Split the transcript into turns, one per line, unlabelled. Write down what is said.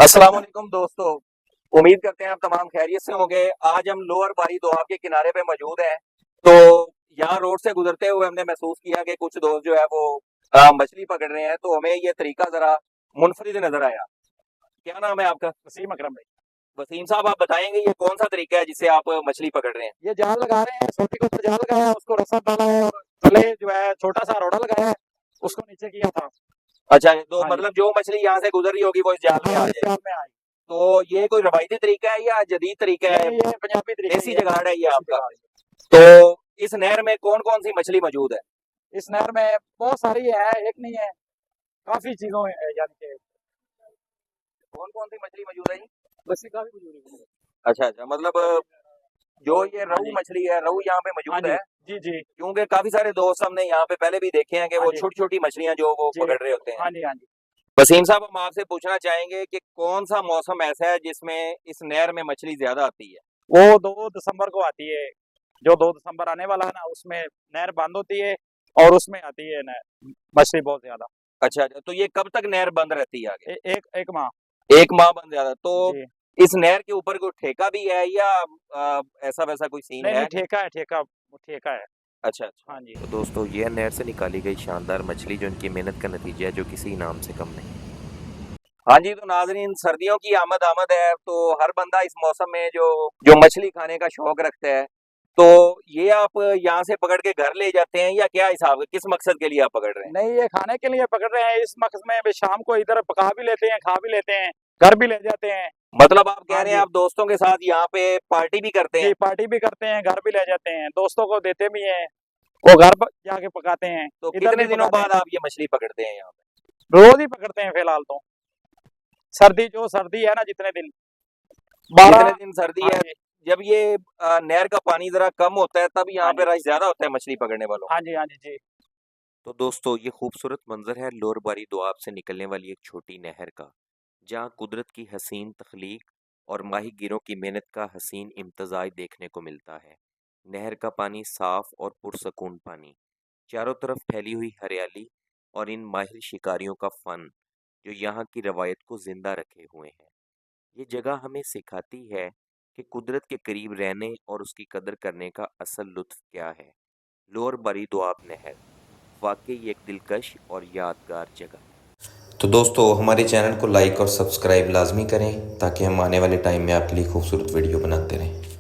अस्सलाम वालेकुम दोस्तों, उम्मीद करते हैं आप तमाम खैरियत से होंगे। आज हम लोअर बारी दोआब के किनारे पे मौजूद हैं। तो यहाँ रोड से गुजरते हुए हमने महसूस किया कि कुछ दोस्त जो है वो मछली पकड़ रहे हैं, तो हमें ये तरीका जरा मुनफरिद नजर आया। क्या नाम है आपका?
वसीम अकरम भाई।
वसीम साहब, आप बताएंगे ये कौन सा तरीका है जिससे आप मछली पकड़ रहे हैं?
ये जाल लगा रहे हैं, छोटी को ऊपर जाल लगाया है, उसको रस्सा डाला है और तले जो है छोटा सा रोड़ा लगाया है, उसको नीचे किया था।
अच्छा, तो
हाँ जी।
मतलब जो मछली यहाँ से गुजर रही होगी वो इस जाल में
हाँ,
आ
इस
जाए।
जाल में आई।
तो ये कोई रवायती तरीका है या जदीद तरीका है?
नहीं, ये पंजाबी तरीका
देसी
ही है।
जुगाड़ है ये
देसी
आपका?
जुगाड़ है।
तो इस नहर में कौन कौन सी मछली मौजूद है?
इस नहर में बहुत सारी है, एक नहीं है, काफी चीजों है, यानी कि
कौन कौन सी मछली मौजूद है जी?
वैसे काफी बुजुर्ग है।
अच्छा अच्छा, मतलब जो ये
हाँ
रहू
जी।
मछली है, रहू यहाँ पे
हाँ
मौजूद
जी।
है।
जी जी।
क्योंकि काफी सारे दोस्त हमने यहाँ पे पहले भी देखे हैं कि
हाँ
वो
जी।
छोटी छोटी मछलियां जो वो
जी।
पकड़ रहे होते हैं।
हाँ जी। हाँ जी।
वसीम साहब, हम आपसे पूछना चाहेंगे कि कौन सा मौसम ऐसा है जिसमें इस नहर में मछली ज्यादा आती है?
वो 2 दिसंबर को आती है, जो 2 दिसंबर आने वाला है ना, उसमें नहर बंद होती है और उसमें आती है नहर मछली बहुत ज्यादा।
अच्छा अच्छा, तो ये कब तक नहर बंद रहती है आगे?
एक माह।
एक माह बंद ज्यादा तो
जी।
इस नहर के ऊपर कोई ठेका भी है या ऐसा वैसा कोई सीन
नहीं
है?
नहीं, ठेका है, ठेका, वो ठेका है।
अच्छा अच्छा।
हाँ जी।
तो दोस्तों, यह नहर से निकाली गई शानदार मछली जो इनकी मेहनत का नतीजा है, जो किसी इनाम से कम नहीं।
हाँ जी, तो नाजरीन, सर्दियों की आमद आमद है, तो हर बंदा इस मौसम में जो जो मछली खाने का शौक रखता है, तो ये आप यहाँ से पकड़ के घर ले जाते हैं या क्या हिसाब है, किस मकसद के लिए आप पकड़ रहे हैं?
नहीं, ये खाने के लिए पकड़ रहे हैं, इस मकसद में भी शाम को इधर पका भी लेते हैं, खा भी लेते हैं, घर भी ले जाते हैं।
मतलब आप कह
हाँ
रहे हैं
जी।
आप दोस्तों के साथ यहाँ पे पार्टी भी करते हैं?
जी, पार्टी भी करते हैं, घर भी ले जाते हैं, दोस्तों को देते भी हैं, वो घर जाके पकाते हैं,
तो
इधर
कितने
भी
दिनों
पकाते
बाद
हैं।
आप ये मछली पकड़ते हैं यहाँ पे?
रोज ही पकड़ते हैं फिलहाल तो। सर्दी है ना, जितने दिन
जितने
12।
दिन सर्दी
हाँ
है,
जी।
जब ये नहर का पानी जरा कम होता है तब यहाँ
हाँ
पे
जी।
रश ज्यादा होता है मछली पकड़ने वालों का।
हाँ जी। हाँ जी। जी।
तो दोस्तों, ये खूबसूरत मंजर है लोअर बारी दोआब से निकलने वाली एक छोटी नहर का, जहाँ कुदरत की हसीन तख्लीक और माही गिरों की मेहनत का हसीन इम्तजाज देखने को मिलता है। नहर का पानी साफ और पुरसकून पानी, चारों तरफ फैली हुई हरियाली और इन माहिर शिकारियों का फन जो यहाँ की रवायत को जिंदा रखे हुए हैं। ये जगह हमें सिखाती है कि कुदरत के करीब रहने और उसकी कदर करने का असल लुत्फ क्या है। लोअर बारी दोआब नहर वाकई एक दिलकश और यादगार जगह। तो दोस्तों, हमारे चैनल को लाइक और सब्सक्राइब लाजमी करें ताकि हम आने वाले टाइम में आपके लिए खूबसूरत वीडियो बनाते रहें।